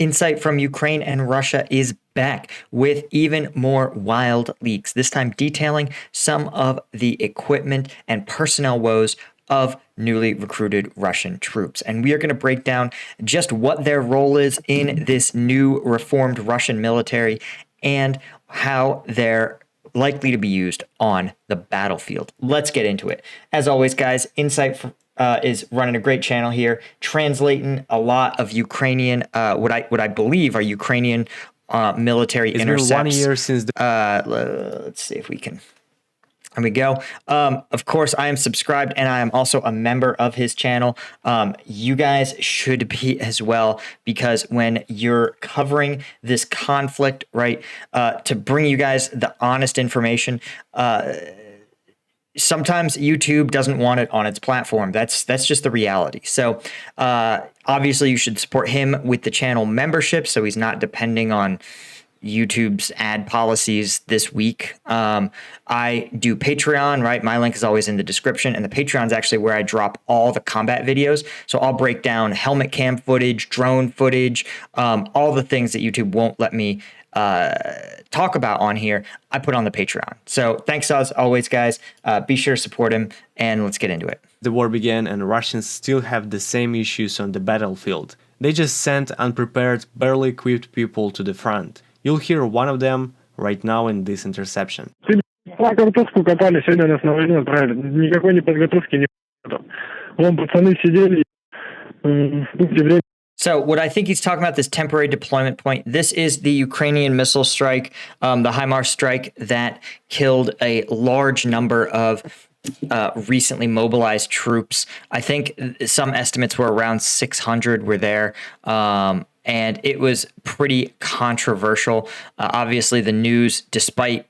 Insight from Ukraine and Russia is back with even more wild leaks, this time detailing some of the equipment and personnel woes of newly recruited Russian troops. And we are going to break down just what their role is in this new reformed Russian military and how they're likely to be used on the battlefield. Let's get into it. As always, guys, Insight is running a great channel here, translating a lot of Ukrainian, what I believe are Ukrainian military intercepts. It's been 1 year since let's see if we can. There we go. Of course, I am subscribed and I am also a member of his channel. You guys should be as well, because when you're covering this conflict, right, to bring you guys the honest information, sometimes YouTube doesn't want it on its platform. That's just the reality. So obviously you should support him with the channel membership so he's not depending on YouTube's ad policies this week. I do Patreon, right? My link is always in the description, and the Patreon is actually where I drop all the combat videos. So I'll break down helmet cam footage, drone footage, all the things that YouTube won't let me talk about on here, I put on the Patreon. So thanks as always, guys. Be sure to support him, and let's get into it. the war began, and Russians still have the same issues on the battlefield. They just sent unprepared, barely equipped people to the front. You'll hear one of them right now in this interception. Картошку копали, сегодня нас на войну отправили. Никакой подготовки не было. Вон пацаны сидели, время. So what I think he's talking about, this temporary deployment point, this is the Ukrainian missile strike, the HIMARS strike that killed a large number of recently mobilized troops. I think some estimates were around 600 were there. And it was pretty controversial. Obviously, the news, despite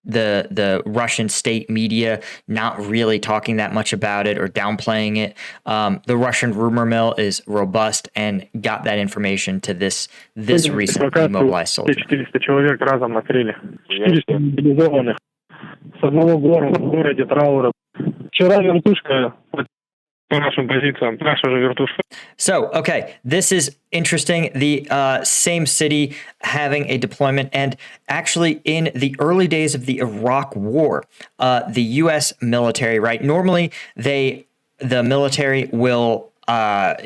the Russian state media not really talking that much about it or downplaying it, the Russian rumor mill is robust and got that information to this recently mobilized soldier. 400 человек разом накрыли. 400 мобилизованных. С одного города траура. Вчера вертушка по нашим позициям. Наша же вертушка. So, okay, this is interesting. The same city having a deployment, and actually in the early days of the Iraq War, the U.S. military, right? Normally, the military will on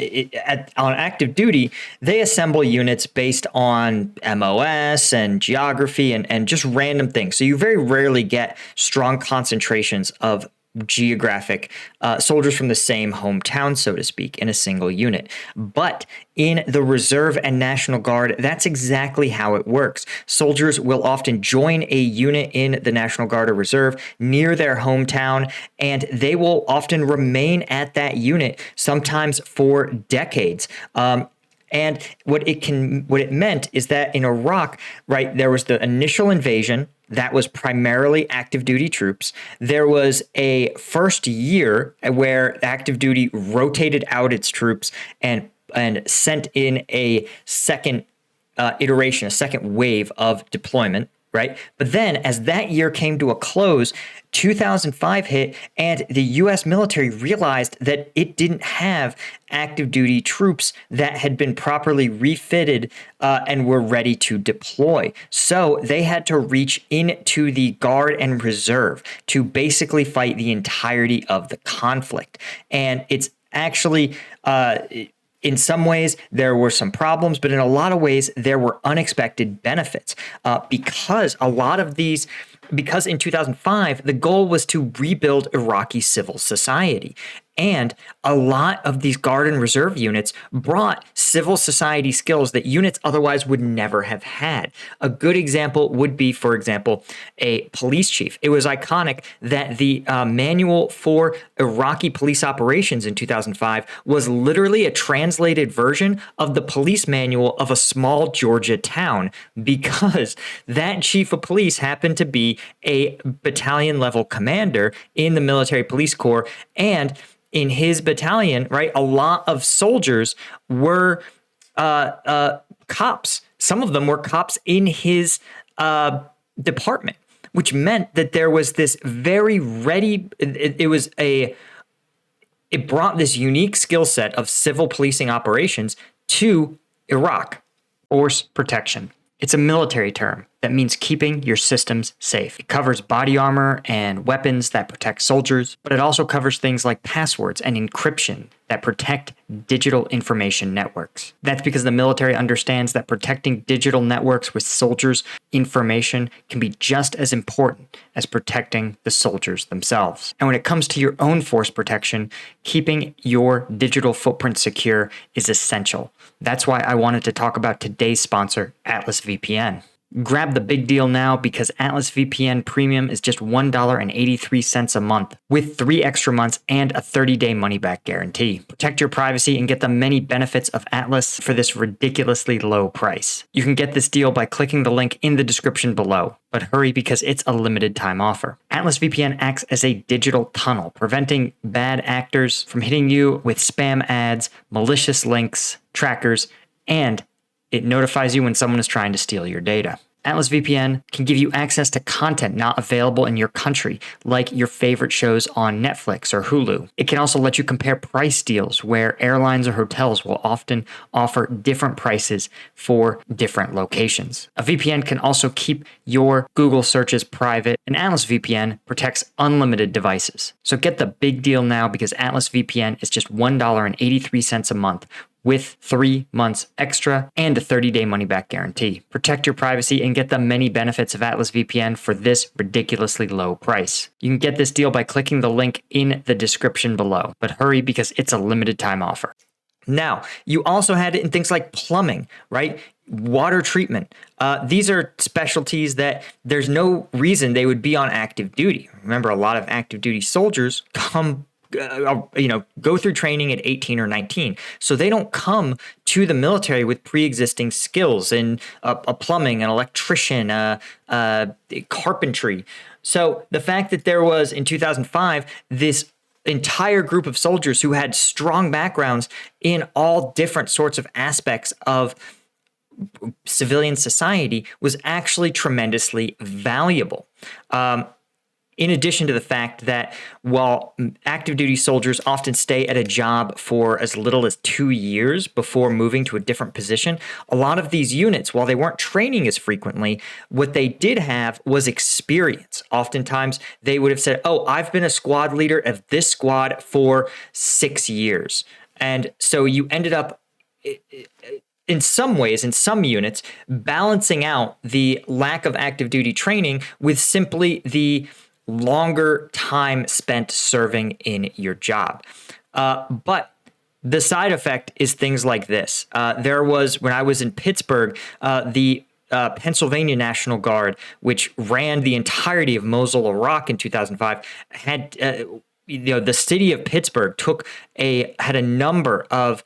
active duty, they assemble units based on MOS and geography and just random things. So you very rarely get strong concentrations of geographic soldiers from the same hometown, so to speak, in a single unit. But in the Reserve and National Guard, that's exactly how it works. Soldiers will often join a unit in the National Guard or Reserve near their hometown, and they will often remain at that unit, sometimes for decades. And what it meant is that in Iraq, right, there was the initial invasion that was primarily active duty troops. There was a first year where active duty rotated out its troops and sent in a second iteration, a second wave of deployment, right? But then as that year came to a close, 2005 hit, and the U.S. military realized that it didn't have active duty troops that had been properly refitted and were ready to deploy. So they had to reach into the Guard and Reserve to basically fight the entirety of the conflict. And it's actually in some ways, there were some problems, but in a lot of ways, there were unexpected benefits because in 2005, the goal was to rebuild Iraqi civil society. And a lot of these Guard and Reserve units brought civil society skills that units otherwise would never have had. A good example would be, for example, a police chief. It was iconic that the manual for Iraqi police operations in 2005 was literally a translated version of the police manual of a small Georgia town, because that chief of police happened to be a battalion level commander in the military police corps. And in his battalion, right, a lot of soldiers were cops. Some of them were cops in his department, which meant that there was this very ready, it brought this unique skill set of civil policing operations to Iraq. Force protection. It's a military term that means keeping your systems safe. It covers body armor and weapons that protect soldiers, but it also covers things like passwords and encryption that protect digital information networks. That's because the military understands that protecting digital networks with soldiers' information can be just as important as protecting the soldiers themselves. And when it comes to your own force protection, keeping your digital footprint secure is essential. That's why I wanted to talk about today's sponsor, Atlas VPN. Grab the big deal now because Atlas VPN Premium is just $1.83 a month with 3 extra months and a 30-day money-back guarantee. Protect your privacy and get the many benefits of Atlas for this ridiculously low price. You can get this deal by clicking the link in the description below, but hurry because it's a limited time offer. Atlas VPN acts as a digital tunnel, preventing bad actors from hitting you with spam ads, malicious links, trackers, and it notifies you when someone is trying to steal your data. Atlas VPN can give you access to content not available in your country, like your favorite shows on Netflix or Hulu. It can also let you compare price deals where airlines or hotels will often offer different prices for different locations. A VPN can also keep your Google searches private, and Atlas VPN protects unlimited devices. So get the big deal now because Atlas VPN is just $1.83 a month, with 3 months extra and a 30-day money-back guarantee. Protect your privacy and get the many benefits of Atlas VPN for this ridiculously low price. You can get this deal by clicking the link in the description below, but hurry because it's a limited time offer. Now, you also had it in things like plumbing, right? Water treatment. These are specialties that there's no reason they would be on active duty. Remember, a lot of active duty soldiers go through training at 18 or 19. So they don't come to the military with pre-existing skills in a plumbing, an electrician, carpentry. So the fact that there was in 2005 this entire group of soldiers who had strong backgrounds in all different sorts of aspects of civilian society was actually tremendously valuable. In addition to the fact that while active duty soldiers often stay at a job for as little as 2 years before moving to a different position, a lot of these units, while they weren't training as frequently, what they did have was experience. Oftentimes, they would have said, oh, I've been a squad leader of this squad for 6 years. And so you ended up, in some ways, in some units, balancing out the lack of active duty training with simply the longer time spent serving in your job. But the side effect is things like this. There was, when I was in Pittsburgh, the Pennsylvania National Guard, which ran the entirety of Mosul, Iraq in 2005, had, the city of Pittsburgh had a number of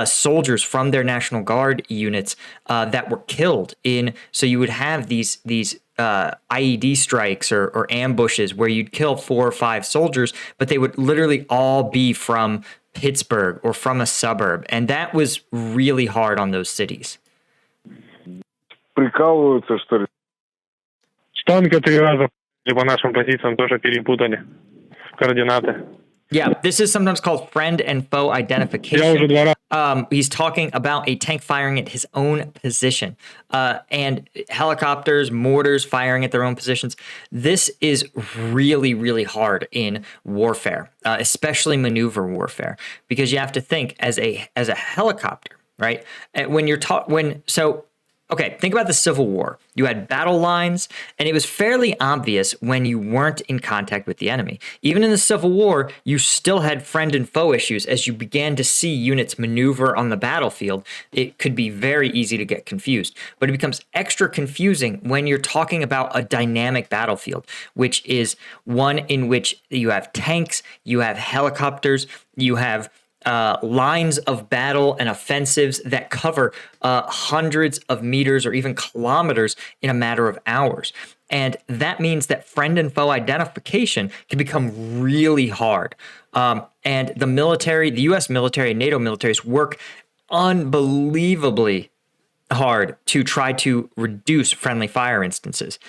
soldiers from their National Guard units that were killed in. So you would have these IED strikes or ambushes where you'd kill 4 or 5 soldiers, but they would literally all be from Pittsburgh or from a suburb. And that was really hard on those cities. Прикалываются, что ли? Танка 3 раза по нашим позициям тоже перепутали координаты. Yeah, this is sometimes called friend and foe identification. He's talking about a tank firing at his own position, and helicopters, mortars firing at their own positions. This is really, really hard in warfare, especially maneuver warfare, because you have to think as a helicopter, right? Okay, think about the Civil War. You had battle lines, and it was fairly obvious when you weren't in contact with the enemy. Even in the Civil War, you still had friend and foe issues as you began to see units maneuver on the battlefield. It could be very easy to get confused, but it becomes extra confusing when you're talking about a dynamic battlefield, which is one in which you have tanks, you have helicopters, you have lines of battle and offensives that cover hundreds of meters or even kilometers in a matter of hours. And that means that friend and foe identification can become really hard. And the military, the US military and NATO militaries work unbelievably hard to try to reduce friendly fire instances.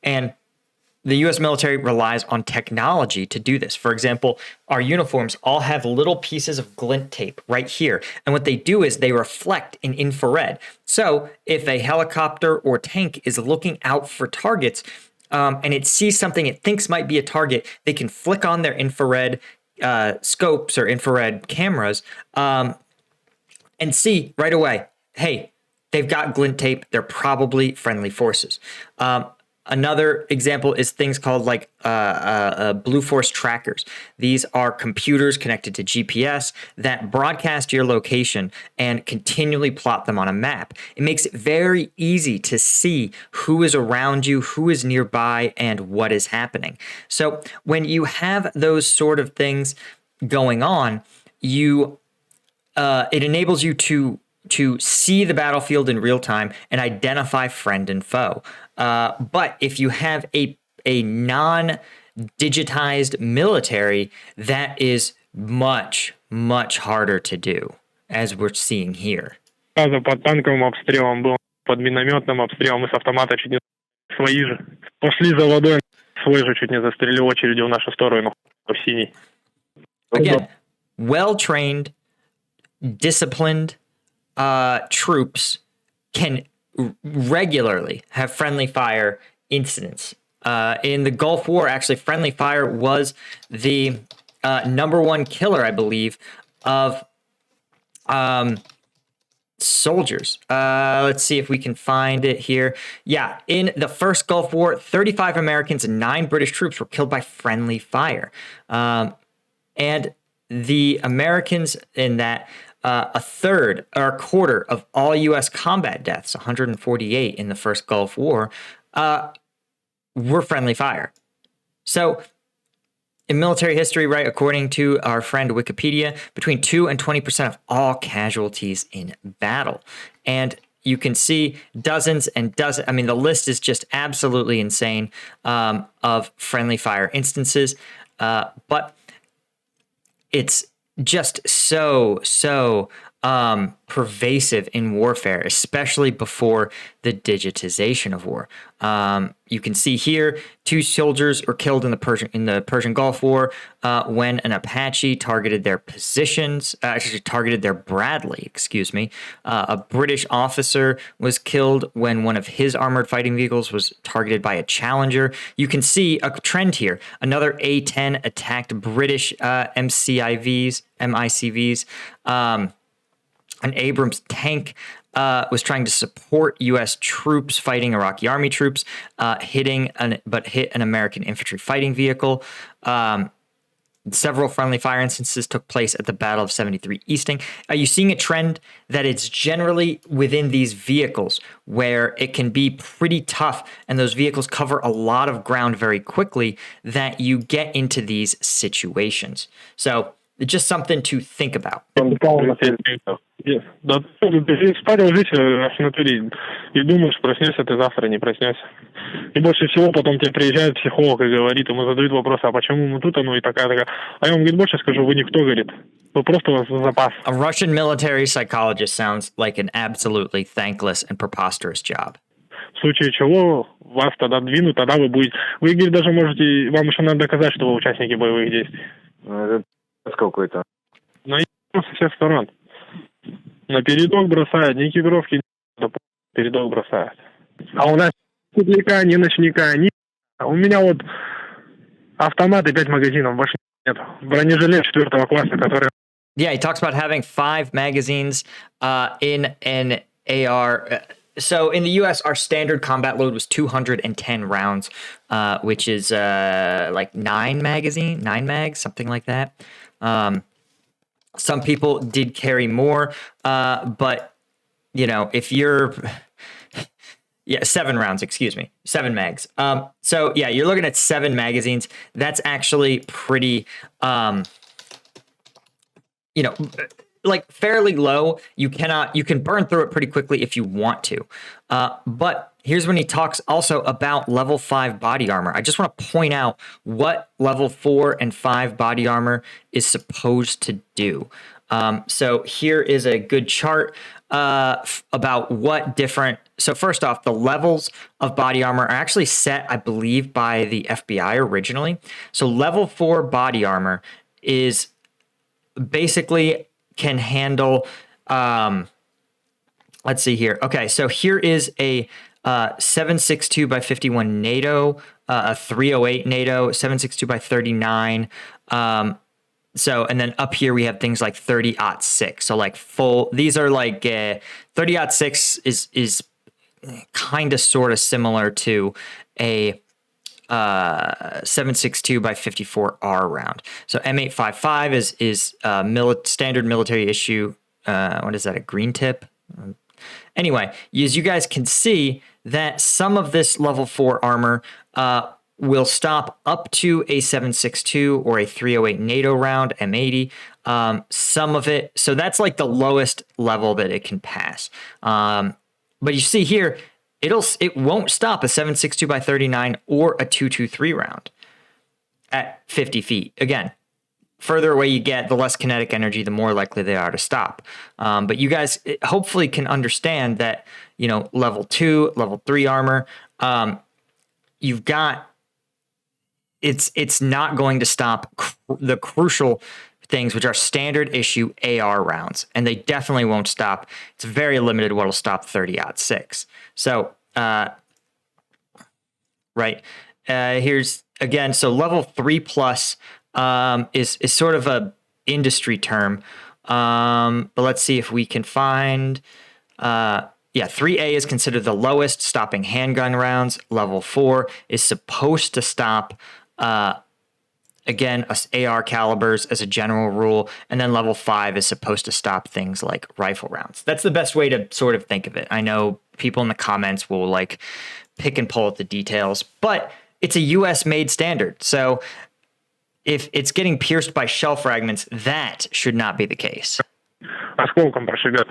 And the U.S. military relies on technology to do this. For example, our uniforms all have little pieces of glint tape right here. And what they do is they reflect in infrared. So if a helicopter or tank is looking out for targets and it sees something it thinks might be a target, they can flick on their infrared scopes or infrared cameras and see right away, hey, they've got glint tape. They're probably friendly forces. Another example is things called like Blue Force trackers. These are computers connected to GPS that broadcast your location and continually plot them on a map. It makes it very easy to see who is around you, who is nearby, and what is happening. So when you have those sort of things going on, it enables you to see the battlefield in real time and identify friend and foe. But if you have a non-digitized military, that is much, much harder to do, as we're seeing here. Под танковым обстрелом был, под минометным обстрелом и с автомата чуть не свои же. Пошли за водой, свой же чуть не застрелил очередью в нашу сторону, в синий. Again, well-trained, disciplined troops can regularly have friendly fire incidents. In the Gulf War, actually, friendly fire was the number one killer, I believe, of soldiers. Let's see if we can find it here. Yeah, in the first Gulf War, 35 Americans and 9 British troops were killed by friendly fire. And the Americans in that, a third or a quarter of all U.S. combat deaths, 148 in the first Gulf War, were friendly fire. So in military history, right, according to our friend Wikipedia, between 2 and 20% of all casualties in battle. And you can see dozens and dozens. I mean, the list is just absolutely insane of friendly fire instances. But it's just so pervasive in warfare, especially before the digitization of war. You can see here 2 soldiers were killed in the Persian Gulf War when an Apache targeted their targeted their Bradley. Excuse me. A British officer was killed when one of his armored fighting vehicles was targeted by a Challenger. You can see a trend here. Another A-10 attacked British MICVs. An Abrams tank was trying to support U.S. troops fighting Iraqi army troops, hit an American infantry fighting vehicle. Several friendly fire instances took place at the Battle of 73 Easting. Are you seeing a trend that it's generally within these vehicles where it can be pretty tough and those vehicles cover a lot of ground very quickly that you get into these situations? So it's just something to think about. Да, ты спать ложишься аж в натуре и думаешь, проснешься ты завтра, не проснешься. И больше всего потом тебе приезжает психолог и говорит, ему задают вопрос, а почему мы тут, и такая. А я вам, говорит, больше скажу, вы никто, говорит. Вы просто у вас запас. A Russian military psychologist sounds like an absolutely thankless and preposterous job. В случае чего вас тогда двинут, тогда вы будете... Вы, говорит, даже можете... Вам еще надо доказать, что вы участники боевых действий. Это какой-то. Со всех сторон. На передок бросают, ни экипировки, передок бросают. А у нас ни светляка, ни ночника, ни... У меня вот автомат и 5 магазинов, больше нет. Бронежилет 4 класса, который... Yeah, he talks about having 5 magazines in an AR. So in the U.S., our standard combat load was 210 rounds, which is like 9 mags, something like that. Some people did carry more, but, you know, if you're... Yeah, 7 rounds, 7 mags. So, yeah, you're looking at 7 magazines. That's actually pretty, like fairly low. You can burn through it pretty quickly if you want to. But here's when he talks also about level 5 body armor. I just want to point out what level 4 and 5 body armor is supposed to do. So here is a good chart about what different. So first off, the levels of body armor are actually set, I believe, by the FBI originally. So level 4 body armor is basically can handle. Let's see here. Okay, so here is a 7.62 by 51 NATO, a 308 NATO, 7.62 by 39. So, and then up here we have things like 30-06. So like full, these are like 30-06 is kind of sort of similar to a 7.62 by 54R round. So M855 is standard military issue. What is that? A green tip? Anyway, as you guys can see, that some of this level 4 armor will stop up to a 7.62 or a 308 NATO round, M80. Some of it, so that's like the lowest level that it can pass. But you see here, it won't stop a 7.62 by 39 or a 223 round at 50 feet. Again, further away you get, the less kinetic energy, the more likely they are to stop. But you guys hopefully can understand that, level 2, level 3 armor, you've got, it's not going to stop the crucial things, which are standard issue AR rounds, and they definitely won't stop. It's very limited what will stop 30-06. So, right, here's again. So level 3 plus is sort of a industry term, but let's see if we can find. 3A is considered the lowest, stopping handgun rounds. Level 4 is supposed to stop. Again, AR calibers as a general rule, and then level 5 is supposed to stop things like rifle rounds. That's the best way to sort of think of it. I know people in the comments will like pick and pull at the details, but it's a US made standard. So if it's getting pierced by shell fragments, that should not be the case. Осколком прошибет.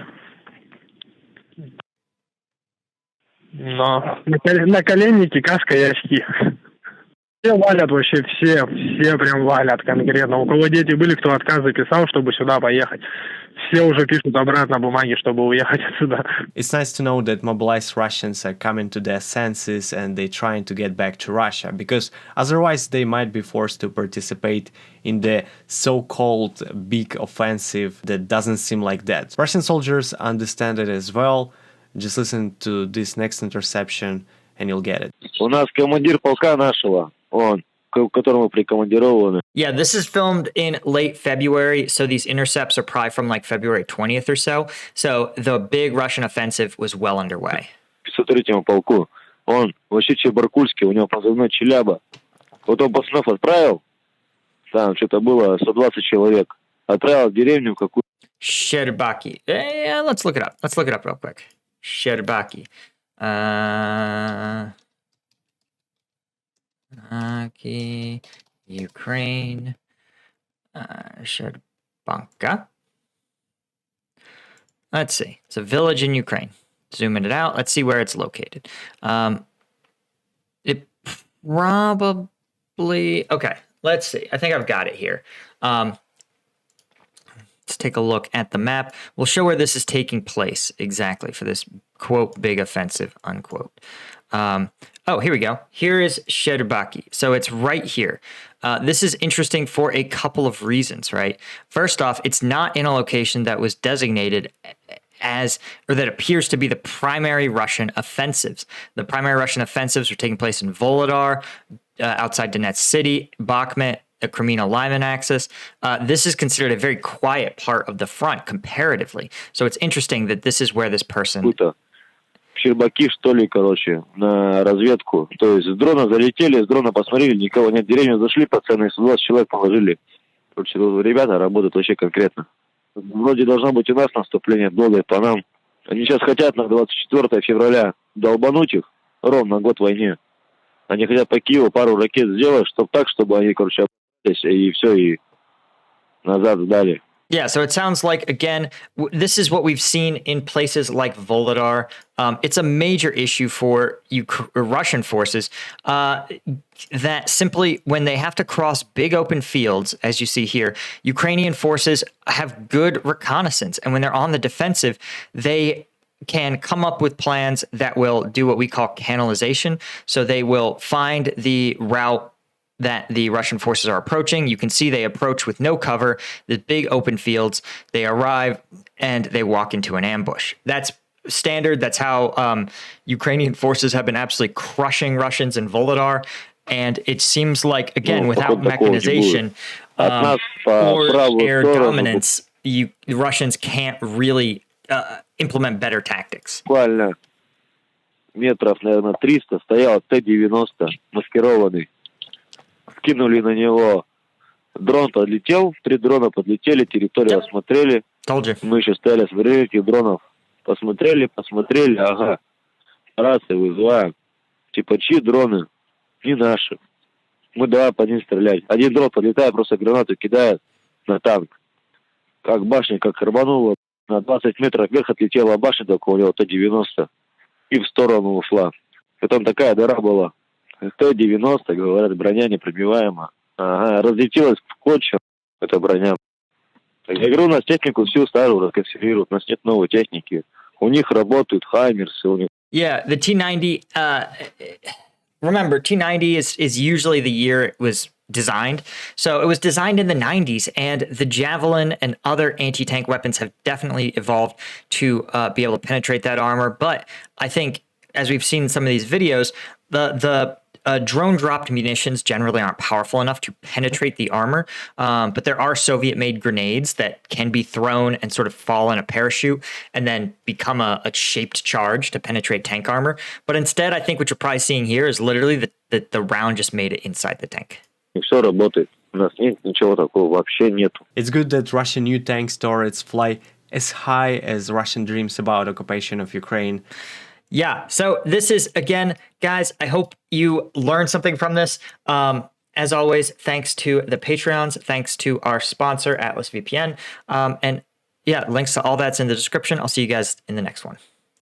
Но наколенники, каска и очки. Все валят вообще, все прям валят конкретно. У кого дети были, кто отказ записал, чтобы сюда поехать. Все уже пишут обратно бумаги, чтобы уехать отсюда. It's nice to know that mobilized Russians are coming to their senses and they're trying to get back to Russia, because otherwise they might be forced to participate in the so-called big offensive that doesn't seem like that. Russian soldiers understand it as well. Just listen to this next interception and you'll get it. У нас командир полка нашего, он, к которому прикомандированы. Yeah, this is filmed in late February, so these intercepts are probably from like February 20th or so. So the big Russian offensive was well underway. 503-му полку. Он вообще Чебаркульский, у него позывной Челяба. Вот он пацанов отправил, там что-то было 120 человек. Отправил в деревню какую. Sherbaki. Yeah, let's look it up. Let's look it up real quick. Sherbaki. Ukraine. Sherbanka. Let's see. It's a village in Ukraine. Zooming it out. Let's see where it's located. It probably... Okay, let's see. I think I've got it here. Let's take a look at the map. We'll show where this is taking place exactly for this, quote, big offensive, unquote. Oh, here we go. Here is Sherbaki. So it's right here. This is interesting for a couple of reasons, right? First off, it's not in a location that was designated as, or that appears to be the primary Russian offensives. The primary Russian offensives were taking place in Volodar, outside Donetsk City, Bakhmut, the Crimean-Lyman axis. This is considered a very quiet part of the front comparatively. So it's interesting that this is where this person... Щербаки, что ли, короче, на разведку. То есть с дрона залетели, с дрона посмотрели, никого нет. В деревню зашли, пацаны, 120 человек положили. Короче, ребята работают вообще конкретно. Вроде должно быть у нас наступление, долгое по нам. Они сейчас хотят на 24 февраля долбануть их, ровно год войне. Они хотят по Киеву пару ракет сделать, чтобы так, чтобы они, короче, обратились, и все, и назад сдали. Yeah, so it sounds like, again, this is what we've seen in places like Volodar. It's a major issue for Russian forces that simply, when they have to cross big open fields, as you see here, Ukrainian forces have good reconnaissance. And when they're on the defensive, they can come up with plans that will do what we call canalization. So they will find the route that the Russian forces are approaching. You can see they approach with no cover, the big open fields. They arrive and they walk into an ambush. That's standard. That's how Ukrainian forces have been absolutely crushing Russians in Volodar. And it seems like, again, without mechanization or air dominance, the Russians can't really implement better tactics. Буквально метров, наверное, 300 стоял Т-90 маскированный. Кинули на него. Дрон подлетел, 3 дрона подлетели, территорию осмотрели. Мы еще стояли, смотрели этих дронов. Посмотрели, ага. Рации вызываем. Типа, чьи дроны? Не наши. Мы давай по ним стрелять. Один дрон подлетает, просто гранату кидает на танк. Как башня, как рванула. На 20 метров вверх отлетела башня, только у него Т-90. И в сторону ушла. Потом такая дыра была. Т-90, говорят, броня непробиваемая. Ага, разлетелась в клочья эта броня. Я говорю, у нас технику всю старую расконсервируют, у нас нет новой техники. У них работают хаймерсы, у них... Yeah, the T-90, remember, T-90 is usually the year it was designed. So it was designed in the 90s, and the Javelin and other anti-tank weapons have definitely evolved to be able to penetrate that armor. But I think, as we've seen in some of these videos, the drone-dropped munitions generally aren't powerful enough to penetrate the armor, but there are Soviet-made grenades that can be thrown and sort of fall in a parachute and then become a shaped charge to penetrate tank armor. But instead, I think what you're probably seeing here is literally the round just made it inside the tank. Все работает. У нас нет ничего такого, вообще нету. It's good that Russian new tank turrets fly as high as Russian dreams about occupation of Ukraine. Yeah, so this is, again, guys, I hope you learned something from this. As always, thanks to the Patreons, thanks to our sponsor, Atlas VPN. And yeah, links to all that's in the description. I'll see you guys in the next one.